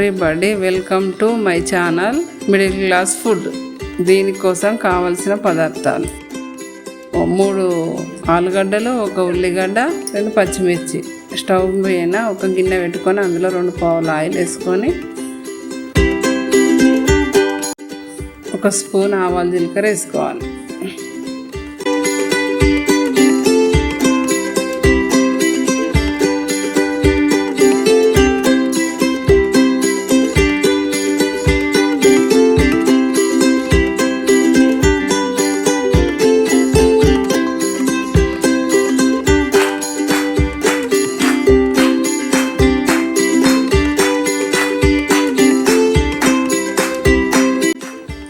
Everybody, welcome to my channel middle class food. దీనికోసం కావలసిన పదార్థాలు: 3 ఆలుగడ్డలు, 1 ఉల్లిగడ్డ, 2 పచ్చిమిర్చి. స్టవ్ పైన ఒక గిన్నె పెట్టుకొని అందులో 2 పావులు ఆయిల్ వేసుకొని 1 స్పూన్ ఆవాలు జీలకర్ర వేసుకోవాలి.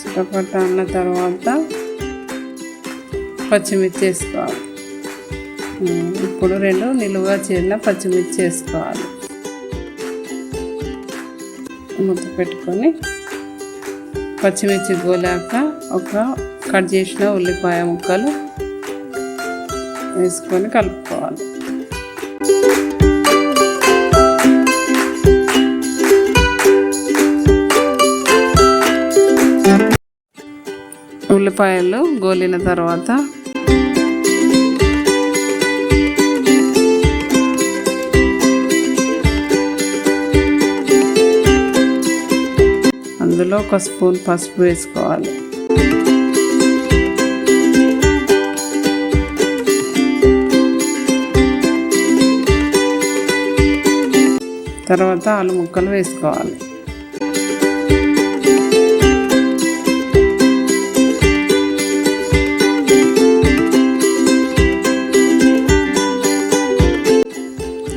చిటపట అన్న తర్వాత పచ్చిమిర్చి వేసుకోవాలి. ఇప్పుడు 2 నిలువుగా చీరిన పచ్చిమిర్చి వేసుకోవాలి. మూత పెట్టుకొని పచ్చిమిర్చి గోలాక ఒక కట్ చేసిన ఉల్లిపాయ ముక్కలు వేసుకొని కలుపుకోవాలి. ఉల్లిపాయలు గోలిన తర్వాత అందులో 1 స్పూన్ పసుపు వేసుకోవాలి. తర్వాత ఆలు ముక్కలు వేసుకోవాలి.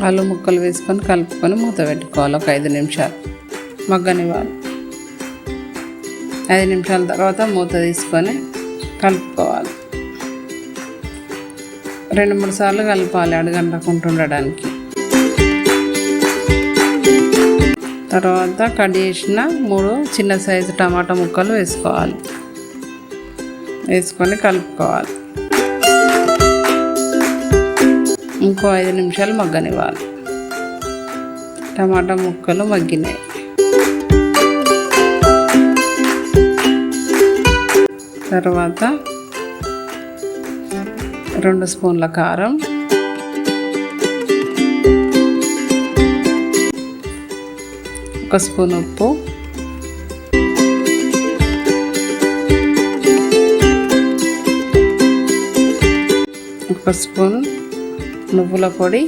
ఆలు ముక్కలు వేసుకొని కలుపుకొని మూత పెట్టుకోవాలి. ఒక 5 నిమిషాలు మగ్గనివ్వాలి. 5 నిమిషాల తర్వాత మూత తీసుకొని కలుపుకోవాలి. 2-3 సార్లు కలపాలి అడుగంటకుండా ఉండడానికి. తర్వాత కట్ చేసిన 3 చిన్న సైజు టమాటా ముక్కలు వేసుకోవాలి. వేసుకొని కలుపుకోవాలి. ఇంకో 5 నిమిషాలు మగ్గనివ్వాలి. టమాటా ముక్కలు మగ్గినాయి. తర్వాత 2 స్పూన్ల కారం, 1 స్పూన్ ఉప్పు, 1 స్పూన్ నువ్వుల పొడి,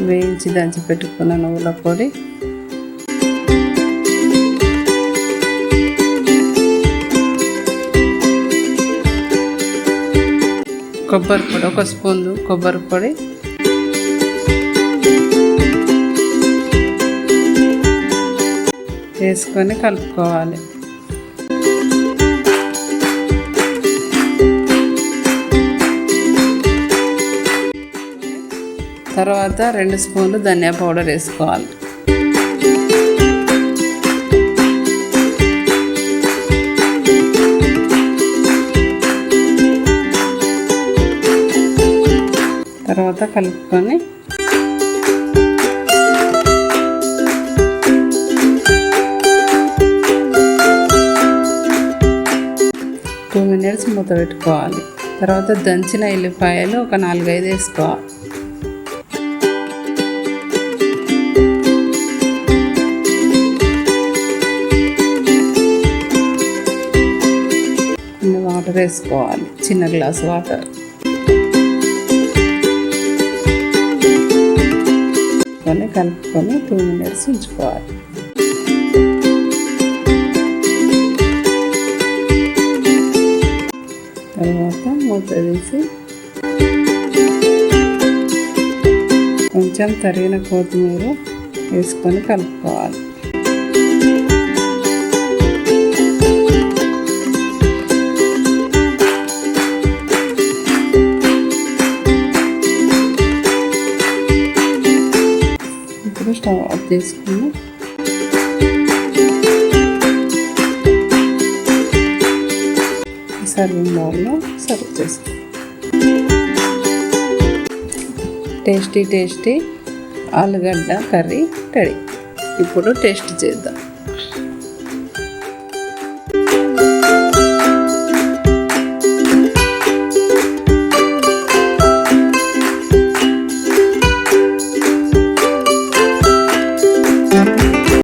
వేయించి దంచి పెట్టుకున్న నువ్వుల పొడి, కొబ్బరి పొడి, 1 స్పూన్ కొబ్బరి పొడి, వేసుకొని కలుపుకోవాలి. తర్వాత 2 స్పూన్లు ధనియా పౌడర్ వేసుకోవాలి. తర్వాత కలుపుకొని టూ మినిట్స్ మూత పెట్టుకోవాలి. తర్వాత దంచిన ఎల్లిపాయలు ఒక 4-5 వేసుకోవాలి. వాటర్ వేసుకోవాలి, చిన్న గ్లాస్ వాటర్. కలుపుకొని 2 మినిట్స్ ఉంచుకోవాలి. తర్వాత మూత తీసి కొంచెం తరిగిన కొత్తిమీర వేసుకొని కలుపుకోవాలి. స్టవ్ ఆఫ్ చేసుకుని సర్వింగ్ బౌల్లో సర్వ్ చేసుకోవాలి. టేస్టీ ఆలుగడ్డ కర్రీ రెడీ. ఇప్పుడు టేస్ట్ చేద్దాం.